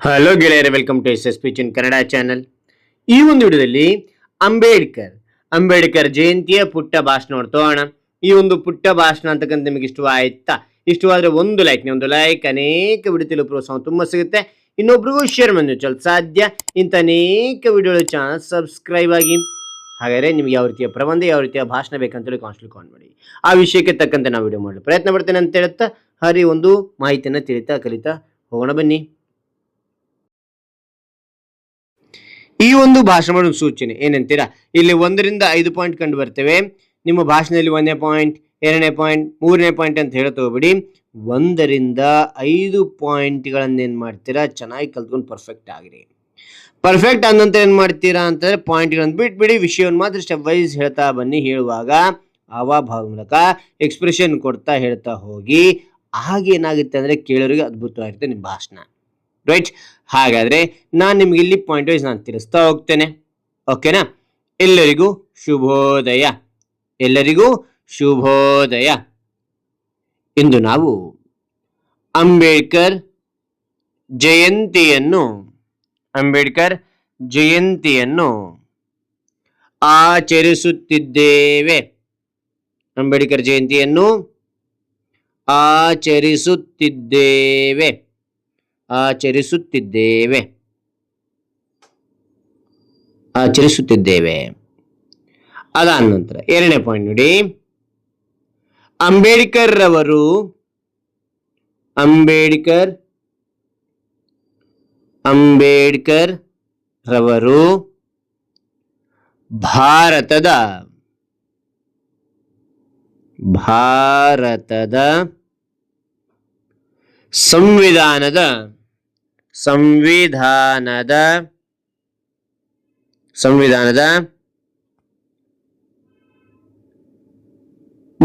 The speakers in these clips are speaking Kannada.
ಹಲೋ ಗೆಳೆಯರೆ, welcome to S S P in Kannada channel. ಈ ಒಂದು ವಿಡಿಯೋದಲ್ಲಿ ಅಂಬೇಡ್ಕರ್ ಜಯಂತಿಯ ಪುಟ್ಟ ಭಾಷಣ ನೋಡ್ತೋಣ. ಈ ಒಂದು ಪುಟ್ಟ ಭಾಷಣ ಅಂತಕ್ಕಂಥ ನಿಮಗೆ ಇಷ್ಟವಾಯ್ತಾ? ಇಷ್ಟವಾದ್ರೆ ಒಂದು ಲೈಕ್ ಅನೇಕ ವಿಡಿಯೋ ತಿಳಿಯೋ ಪ್ರೋತ್ಸಾಹ ತುಂಬ ಸಿಗುತ್ತೆ. ಇನ್ನೊಬ್ರಿಗೂ ಶೇರ್ ಮಾಡಿ ಚಲ್ ಸಾಧ್ಯ. ಇಂಥ ಅನೇಕ ವಿಡಿಯೋಗಳ ಚಾನಲ್ ಸಬ್ಸ್ಕ್ರೈಬ್ ಆಗಿ. ಹಾಗಾದ್ರೆ ನಿಮ್ಗೆ ಯಾವ ರೀತಿಯ ಪ್ರಬಂಧ, ಯಾವ ರೀತಿಯ ಭಾಷಣ ಬೇಕಂತೇಳಿ ಕಾನ್ಸ್ಟಲ್ ಮಾಡಿ ಆ ವಿಷಯಕ್ಕೆ ತಕ್ಕಂತೆ ನಾವು ವಿಡಿಯೋ ಮಾಡಲು ಪ್ರಯತ್ನ ಪಡ್ತೇನೆ ಅಂತ ಹೇಳುತ್ತಾ ಹರಿ ಒಂದು ಮಾಹಿತಿಯನ್ನು ತಿಳಿತಾ ಕಲಿತಾ ಹೋಗೋಣ ಬನ್ನಿ. ಈ ಒಂದು ಭಾಷಣ ಮಾಡುವ ಸೂಚನೆ ಏನಂತೀರಾ? ಇಲ್ಲಿ 1 ರಿಂದ 5 ಪಾಯಿಂಟ್ ಕಂಡು ಬರ್ತೇವೆ. ನಿಮ್ಮ ಭಾಷಣದಲ್ಲಿ 1ನೇ ಪಾಯಿಂಟ್, 2ನೇ ಪಾಯಿಂಟ್, 3ನೇ ಪಾಯಿಂಟ್ ಅಂತ ಹೇಳತ್ ಹೋಗ್ಬಿಡಿ. 1 ರಿಂದ 5 ಪಾಯಿಂಟ್ಗಳನ್ನ ಏನ್ ಮಾಡ್ತೀರಾ, ಚೆನ್ನಾಗಿ ಕಲ್ತ್ಕೊಂಡು ಪರ್ಫೆಕ್ಟ್ ಆಗಿರಿ. ಪರ್ಫೆಕ್ಟ್ ಆದ ನಂತರ ಏನ್ ಮಾಡ್ತೀರಾ ಅಂತಂದ್ರೆ ಪಾಯಿಂಟ್ಗಳನ್ನ ಬಿಟ್ಬಿಡಿ, ವಿಷಯವನ್ನು ಮಾತ್ರ ಸ್ಟೆಪ್ ವೈಸ್ ಹೇಳ್ತಾ ಬನ್ನಿ. ಹೇಳುವಾಗ ಹಾವಭಾವ ಮೂಲಕ ಎಕ್ಸ್ಪ್ರೆಷನ್ ಕೊಡ್ತಾ ಹೇಳ್ತಾ ಹೋಗಿ. ಆಗೇನಾಗುತ್ತೆ ಅಂದ್ರೆ ಕೇಳೋರಿಗೆ ಅದ್ಭುತವಾಗಿರುತ್ತೆ ನಿಮ್ಮ ಭಾಷಣ. ರೈಟ್? ಹಾಗಾದ್ರೆ ನಾನು ನಿಮ್ಗೆ ಇಲ್ಲಿ ಪಾಯಿಂಟ್ ವೈಸ್ ನಾನು ತಿಳಿಸ್ತಾ ಹೋಗ್ತೇನೆ. ಓಕೆನಾ? ಎಲ್ಲರಿಗೂ ಶುಭೋದಯ. ಎಲ್ಲರಿಗೂ ಶುಭೋದಯ. ಇಂದು ನಾವು ಅಂಬೇಡ್ಕರ್ ಜಯಂತಿಯನ್ನು ಆಚರಿಸುತ್ತಿದ್ದೇವೆ. ಅಂಬೇಡ್ಕರ್ ಜಯಂತಿಯನ್ನು ಆಚರಿಸುತ್ತಿದ್ದೇವೆ. ಅದಾದ ನಂತರ 2ನೇ ಪಾಯಿಂಟ್ ನೋಡಿ. ಅಂಬೇಡ್ಕರ್ ರವರು ಭಾರತದ ಸಂವಿಧಾನದ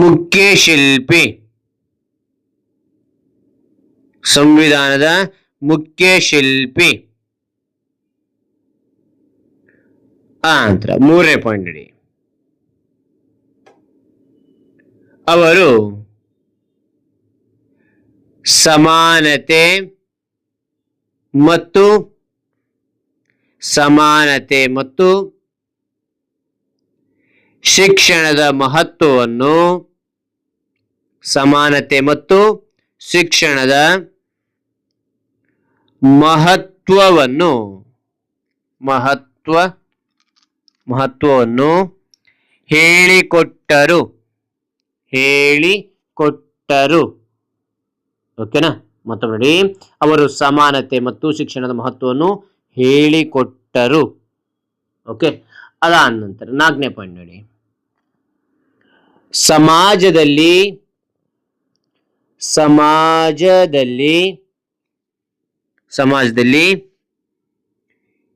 ಮುಖ್ಯ ಶಿಲ್ಪಿ. ನಂತರ 3ನೇ ಪಾಯಿಂಟ್ ನೋಡಿ. ಅವರು ಸಮಾನತೆ ಮತ್ತು ಶಿಕ್ಷಣದ ಮಹತ್ವವನ್ನು ಹೇಳಿಕೊಟ್ಟರು. ಓಕೆನಾ? ಮತ್ತೊಮ್ಮೆ ನೋಡಿ. ಅವರು ಸಮಾನತೆ ಮತ್ತು ಶಿಕ್ಷಣದ ಮಹತ್ವವನ್ನು ಹೇಳಿಕೊಟ್ಟರು. ಓಕೆ. ಅದಾದ ನಂತರ 4ನೇ ಪಾಯಿಂಟ್ ನೋಡಿ. ಸಮಾಜದಲ್ಲಿ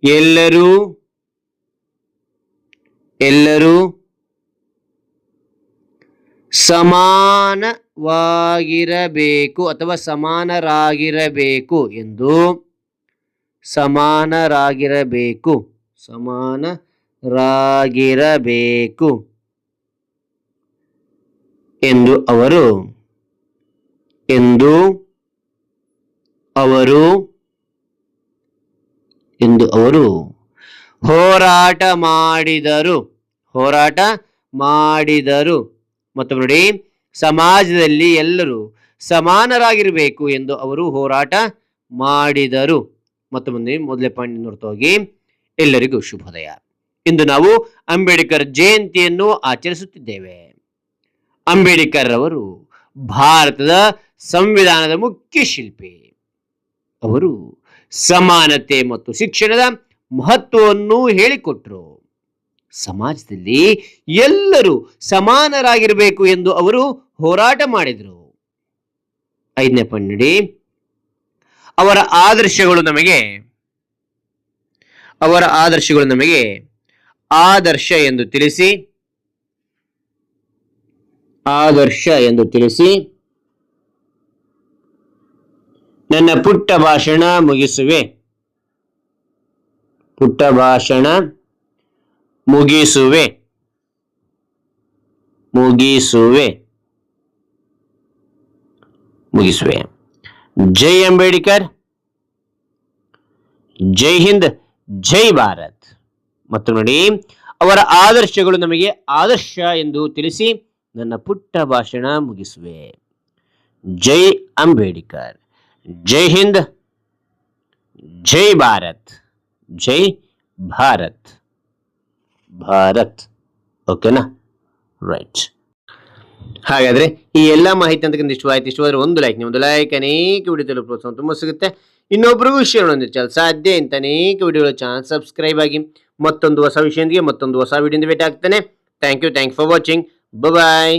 ಎಲ್ಲರೂ ಸಮಾನವಾಗಿರಬೇಕು ಅಥವಾ ಸಮಾನರಾಗಿರಬೇಕು ಎಂದು ಅವರು ಹೋರಾಟ ಮಾಡಿದರು. ಮತ್ತು ನೋಡಿ, ಸಮಾಜದಲ್ಲಿ ಎಲ್ಲರೂ ಸಮಾನರಾಗಿರಬೇಕು ಎಂದು ಅವರು ಹೋರಾಟ ಮಾಡಿದರು. ಮತ್ತು ಮೊದಲನೇ ಪಾಯಿಂಟ್ ನೋಡ್ತಾ ಹೋಗಿ. ಎಲ್ಲರಿಗೂ ಶುಭೋದಯ. ಇಂದು ನಾವು ಅಂಬೇಡ್ಕರ್ ಜಯಂತಿಯನ್ನು ಆಚರಿಸುತ್ತಿದ್ದೇವೆ. ಅಂಬೇಡ್ಕರ್ ಅವರು ಭಾರತದ ಸಂವಿಧಾನದ ಮುಖ್ಯ ಶಿಲ್ಪಿ. ಅವರು ಸಮಾನತೆ ಮತ್ತು ಶಿಕ್ಷಣದ ಮಹತ್ವವನ್ನು ಹೇಳಿಕೊಟ್ರು. ಸಮಾಜದಲ್ಲಿ ಎಲ್ಲರೂ ಸಮಾನರಾಗಿರಬೇಕು ಎಂದು ಅವರು ಹೋರಾಟ ಮಾಡಿದರು. 5ನೇ ಪಾಯಿಂಟ್ ನೋಡಿ. ಅವರ ಆದರ್ಶಗಳು ನಮಗೆ ಆದರ್ಶ ಎಂದು ತಿಳಿಸಿ ನನ್ನ ಪುಟ್ಟ ಭಾಷಣ ಮುಗಿಸುವೆ. ಜೈ ಅಂಬೇಡ್ಕರ್. ಜೈ ಹಿಂದ್, ಜೈ ಭಾರತ್. ಮತ್ತು ನೋಡಿ, ಅವರ ಆದರ್ಶಗಳು ನಮಗೆ ಆದರ್ಶ ಎಂದು ತಿಳಿಸಿ ನನ್ನ ಪುಟ್ಟ ಭಾಷಣ ಮುಗಿಸುವೆ. ಜೈ ಅಂಬೇಡ್ಕರ್, ಜೈ ಹಿಂದ್, ಜೈ ಭಾರತ್, ಜೈ ಭಾರತ್. ಭಾರತ್. ಓಕೆನಾ? ರೈಟ್. ಹಾಗಾದ್ರೆ ಈ ಎಲ್ಲಾ ಮಾಹಿತಿ ಅಂತಕ್ಕಂಥ ಇಷ್ಟವಾದ್ರೆ ಒಂದು ಲೈಕ್ ಅನೇಕ ವಿಡಿಯೋ ಪ್ರೋತ್ಸಾಹ ತುಂಬಾ ಸಿಗುತ್ತೆ. ಇನ್ನೊಬ್ರಿಗೂ ಶೇರ್ ಮಾಡೋದು ಸಾಧ್ಯ ಇಂತ ಅನೇಕ ವಿಡಿಯೋಗಳ ಚಾನಲ್ ಸಬ್ಸ್ಕ್ರೈಬ್ ಆಗಿ. ಮತ್ತೊಂದು ಹೊಸ ವಿಷಯದೊಂದಿಗೆ ಮತ್ತೊಂದು ಹೊಸ ವಿಡಿಯೋದಿಂದ ಭೇಟಿ ಆಗ್ತಾನೆ. Thank you for watching. Bye.